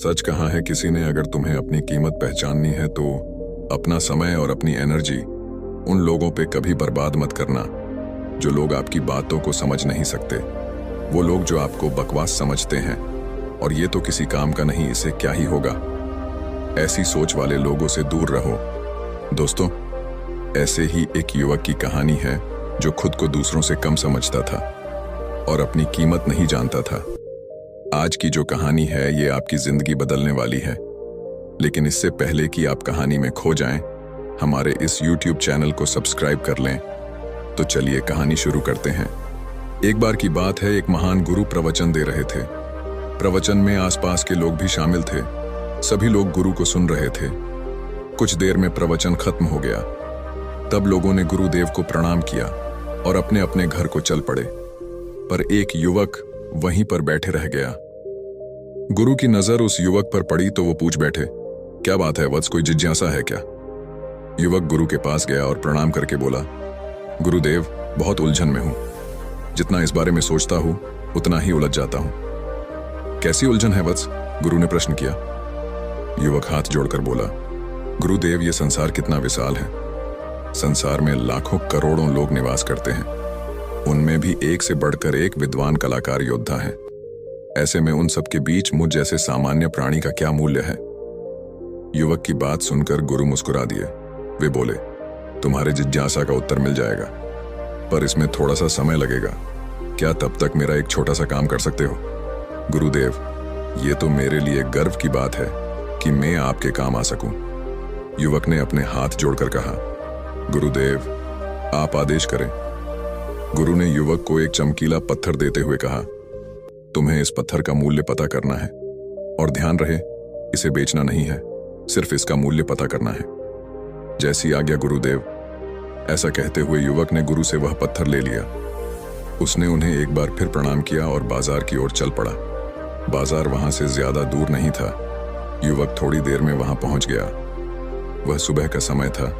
सच कहा है किसी ने, अगर तुम्हें अपनी कीमत पहचाननी है तो अपना समय और अपनी एनर्जी उन लोगों पे कभी बर्बाद मत करना जो लोग आपकी बातों को समझ नहीं सकते। वो लोग जो आपको बकवास समझते हैं और ये तो किसी काम का नहीं, इसे क्या ही होगा। ऐसी सोच वाले लोगों से दूर रहो। दोस्तों, ऐसे ही एक युवक की कहानी है जो खुद को दूसरों से कम समझता था और अपनी कीमत नहीं जानता था। आज की जो कहानी है ये आपकी जिंदगी बदलने वाली है, लेकिन इससे पहले कि आप कहानी में खो जाएं, हमारे इस YouTube चैनल को सब्सक्राइब कर लें। तो चलिए कहानी शुरू करते हैं। एक बार की बात है, एक महान गुरु प्रवचन दे रहे थे। प्रवचन में आसपास के लोग भी शामिल थे। सभी लोग गुरु को सुन रहे थे। कुछ देर में प्रवचन खत्म हो गया। तब लोगों ने गुरुदेव को प्रणाम किया और अपने अपने घर को चल पड़े। पर एक युवक वहीं पर बैठे रह गया। गुरु की नजर उस युवक पर पड़ी तो वो पूछ बैठे, क्या बात है वत्स, कोई जिज्ञासा है क्या? युवक गुरु के पास गया और प्रणाम करके बोला, गुरुदेव, बहुत उलझन में हूं। जितना इस बारे में सोचता हूं उतना ही उलझ जाता हूं। कैसी उलझन है वत्स? गुरु ने प्रश्न किया। युवक हाथ जोड़कर बोला, गुरुदेव, ये संसार कितना विशाल है। संसार में लाखों करोड़ों लोग निवास करते हैं। उनमें भी एक से बढ़कर एक विद्वान कलाकार योद्धा है। ऐसे में उन सब के बीच मुझ जैसे सामान्य प्राणी का क्या मूल्य है? युवक की बात सुनकर गुरु मुस्कुरा दिए। वे बोले, तुम्हारे जिज्ञासा का उत्तर मिल जाएगा, पर इसमें थोड़ा सा समय लगेगा। क्या तब तक मेरा एक छोटा सा काम कर सकते हो? गुरुदेव, ये तो मेरे लिए गर्व की बात है कि मैं आपके काम आ सकूं। युवक ने अपने हाथ जोड़कर कहा, गुरुदेव, आप आदेश करें। गुरु ने युवक को एक चमकीला पत्थर देते हुए कहा, तुम्हें इस पत्थर का मूल्य पता करना है, और ध्यान रहे, इसे बेचना नहीं है, सिर्फ इसका मूल्य पता करना है। जैसी आज्ञा गुरुदेव। ऐसा कहते हुए युवक ने गुरु से वह पत्थर ले लिया। उसने उन्हें एक बार फिर प्रणाम किया और बाजार की ओर चल पड़ा। बाजार वहां से ज्यादा दूर नहीं था। युवक थोड़ी देर में वहां पहुंच गया। वह सुबह का समय था,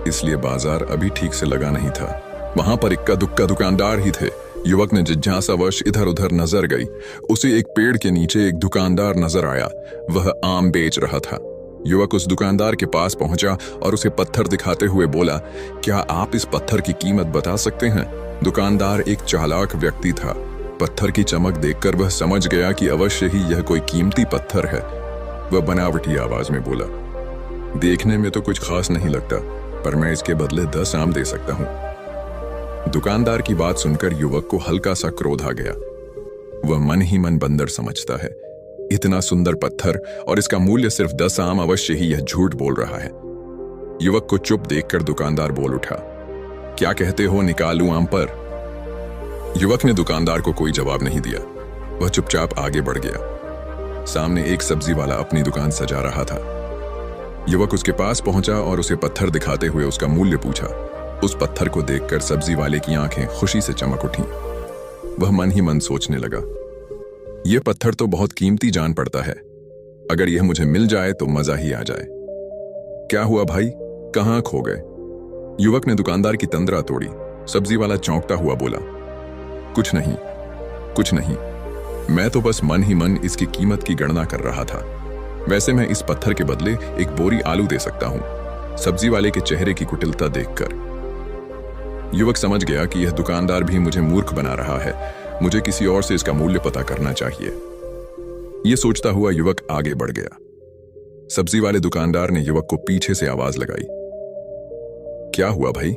इसलिए बाजार अभी ठीक से लगा नहीं था। वहां पर इक्का दुक्का दुकानदार ही थे। युवक ने जिज्ञासावश इधर उधर नजर गई। उसे एक पेड़ के नीचे एक दुकानदार नजर आया। वह आम बेच रहा था। युवक उस दुकानदार के पास पहुंचा और उसे पत्थर दिखाते हुए बोला, क्या आप इस पत्थर की कीमत बता सकते हैं? दुकानदार एक चालाक व्यक्ति था। पत्थर की चमक देखकर वह समझ गया कि अवश्य ही यह कोई कीमती पत्थर है। वह बनावटी आवाज में बोला, देखने में तो कुछ खास नहीं लगता, पर मैं इसके बदले 10 आम दे सकता हूं। दुकानदार की बात सुनकर युवक को हल्का सा क्रोध आ गया। वह मन ही मन बंदर समझता है। इतना सुंदर पत्थर और इसका मूल्य सिर्फ 10 आम, अवश्य ही यह झूठ बोल रहा है। युवक को चुप देखकर दुकानदार बोल उठा, क्या कहते हो, निकालूं आम पर? युवक ने दुकानदार को कोई जवाब नहीं दिया। वह चुपचाप आगे बढ़ गया। सामने एक सब्जी वाला अपनी दुकान सजा रहा था। युवक उसके पास पहुंचा और उसे पत्थर दिखाते हुए उसका मूल्य पूछा। उस पत्थर को देखकर सब्जी वाले की आंखें खुशी से चमक उठी। वह मन ही मन सोचने लगा, यह पत्थर तो बहुत कीमती जान पड़ता है। अगर यह मुझे मिल जाए तो मजा ही आ जाए। क्या हुआ भाई, कहां खो गए? युवक ने दुकानदार की तंद्रा तोड़ी। सब्जी वाला चौंकता हुआ बोला, कुछ नहीं, कुछ नहीं, मैं तो बस मन ही मन इसकी कीमत की गणना कर रहा था। वैसे मैं इस पत्थर के बदले एक बोरी आलू दे सकता हूं। सब्जी वाले के चेहरे की कुटिलता देखकर युवक समझ गया कि यह दुकानदार भी मुझे मूर्ख बना रहा है। मुझे किसी और से इसका मूल्य पता करना चाहिए। यह सोचता हुआ युवक आगे बढ़ गया। सब्जी वाले दुकानदार ने युवक को पीछे से आवाज लगाई, क्या हुआ भाई?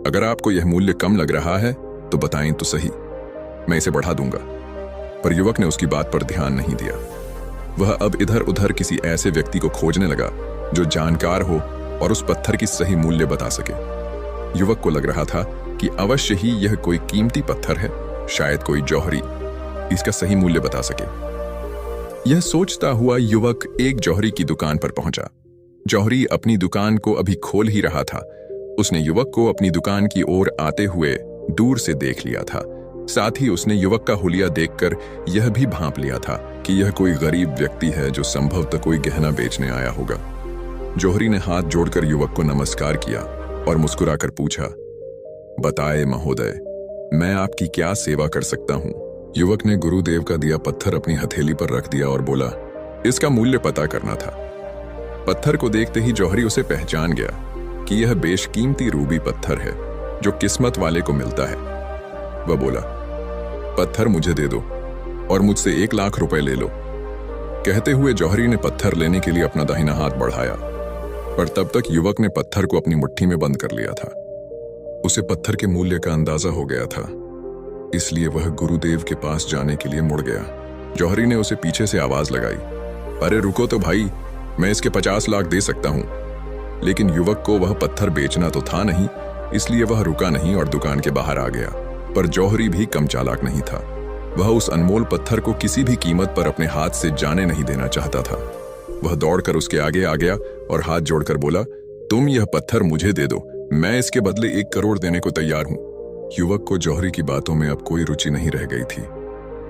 अगर आपको यह मूल्य कम लग रहा है तो बताएं तो सही, मैं इसे बढ़ा दूंगा। पर युवक ने उसकी बात पर ध्यान नहीं दिया। वह अब इधर उधर किसी ऐसे व्यक्ति को खोजने लगा जो जानकार हो और उस पत्थर की सही मूल्य बता सके। युवक को लग रहा था कि अवश्य ही यह कोई कीमती पत्थर है, शायद कोई जौहरी इसका सही मूल्य बता सके। यह सोचता हुआ युवक एक जौहरी की दुकान पर पहुंचा। जौहरी अपनी दुकान को अभी खोल ही रहा था। उसने युवक को अपनी दुकान की ओर आते हुए दूर से देख लिया था। साथ ही उसने युवक का हुलिया देखकर यह भी भांप लिया था कि यह कोई गरीब व्यक्ति है जो संभवतः कोई गहना बेचने आया होगा। जौहरी ने हाथ जोड़कर युवक को नमस्कार किया और मुस्कुराकर पूछा, बताए महोदय, मैं आपकी क्या सेवा कर सकता हूं? युवक ने गुरुदेव का दिया पत्थर अपनी हथेली पर रख दिया और बोला, इसका मूल्य पता करना था। पत्थर को देखते ही जौहरी उसे पहचान गया कि यह बेशकीमती रूबी पत्थर है जो किस्मत वाले को मिलता है। वह बोला, पत्थर मुझे दे दो और मुझसे 1 लाख रुपए ले लो। कहते हुए जौहरी ने पत्थर लेने के लिए अपना दाहिना हाथ बढ़ाया, पर तब तक युवक ने पत्थर को अपनी मुट्ठी में बंद कर लिया था। उसे पत्थर के मूल्य का अंदाजा हो गया था, इसलिए वह गुरुदेव के पास जाने के लिए मुड़ गया। जौहरी ने उसे पीछे से आवाज लगाई, अरे रुको तो भाई, मैं इसके 50 लाख दे सकता हूं। लेकिन युवक को वह पत्थर बेचना तो था नहीं, इसलिए वह रुका नहीं और दुकान के बाहर आ गया। पर जौहरी भी कम चालाक नहीं था। वह उस अनमोल पत्थर को किसी भी कीमत पर अपने हाथ से जाने नहीं देना चाहता था। वह दौड़कर उसके आगे आ गया और हाथ जोड़कर बोला, तुम यह पत्थर मुझे दे दो, मैं इसके बदले 1 करोड़ देने को तैयार हूं। युवक को जौहरी की बातों में अब कोई रुचि नहीं रह गई थी।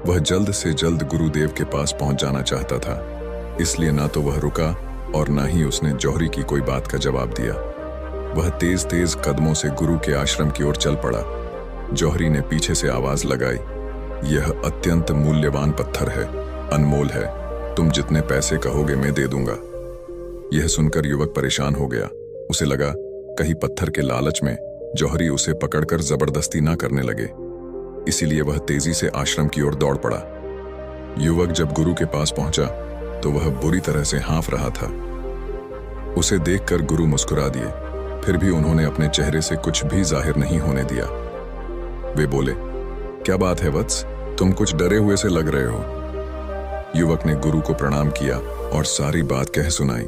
वह जल्द से जल्द गुरुदेव के पास पहुंच जाना चाहता था, इसलिए ना तो वह रुका और ना ही उसने जौहरी की कोई बात का जवाब दिया। वह तेज तेज कदमों से गुरु के आश्रम की ओर चल पड़ा। जौहरी ने पीछे से आवाज लगाई, यह अत्यंत मूल्यवान पत्थर है, अनमोल है, तुम जितने पैसे कहोगे मैं दे दूंगा। यह सुनकर युवक परेशान हो गया। उसे लगा कहीं पत्थर के लालच में जौहरी उसे पकड़कर जबरदस्ती ना करने लगे, इसीलिए वह तेजी से आश्रम की ओर दौड़ पड़ा। युवक जब गुरु के पास पहुंचा तो वह बुरी तरह से हाँफ रहा था। उसे देखकर गुरु मुस्कुरा दिए, फिर भी उन्होंने अपने चेहरे से कुछ भी जाहिर नहीं होने दिया। वे बोले, क्या बात है वत्स, तुम कुछ डरे हुए से लग रहे हो। युवक ने गुरु को प्रणाम किया और सारी बात कह सुनाई।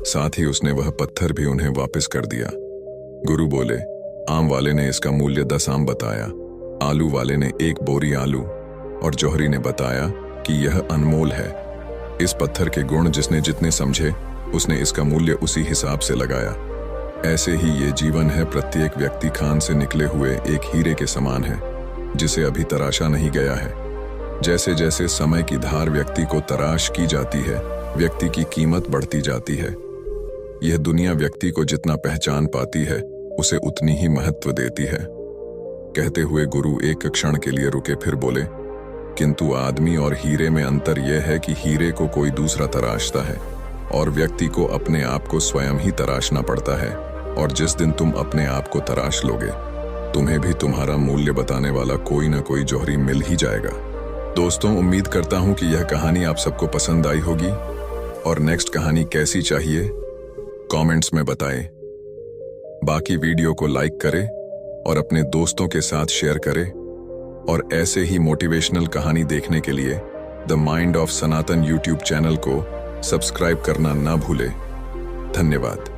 साथ ही उसने वह पत्थर भी उन्हें वापस कर दिया। गुरु बोले, आम वाले ने इसका मूल्य 10 आम बताया, आलू वाले ने 1 बोरी आलू और जौहरी ने बताया कि यह अनमोल है। इस पत्थर के गुण जिसने जितने समझे उसने इसका मूल्य उसी हिसाब से लगाया। ऐसे ही ये जीवन है, प्रत्येक व्यक्ति खान से निकले हुए एक हीरे के समान है जिसे अभी तराशा नहीं गया है। जैसे जैसे समय की धार व्यक्ति को तराश की जाती है, व्यक्ति की कीमत बढ़ती जाती है। यह दुनिया व्यक्ति को जितना पहचान पाती है उसे उतनी ही महत्व देती है। कहते हुए गुरु एक क्षण के लिए रुके, फिर बोले, किंतु आदमी और हीरे में अंतर यह है कि हीरे को कोई दूसरा तराशता है और व्यक्ति को अपने आप को स्वयं ही तराशना पड़ता है। और जिस दिन तुम अपने आप को तराश लोगे, तुम्हें भी तुम्हारा मूल्य बताने वाला कोई ना कोई जौहरी मिल ही जाएगा। दोस्तों, उम्मीद करता हूं कि यह कहानी आप सबको पसंद आई होगी और नेक्स्ट कहानी कैसी चाहिए कमेंट्स में बताएं। बाकी वीडियो को लाइक करें और अपने दोस्तों के साथ शेयर करें और ऐसे ही मोटिवेशनल कहानी देखने के लिए the mind of Sanatan YouTube channel को सब्सक्राइब करना ना भूलें। धन्यवाद।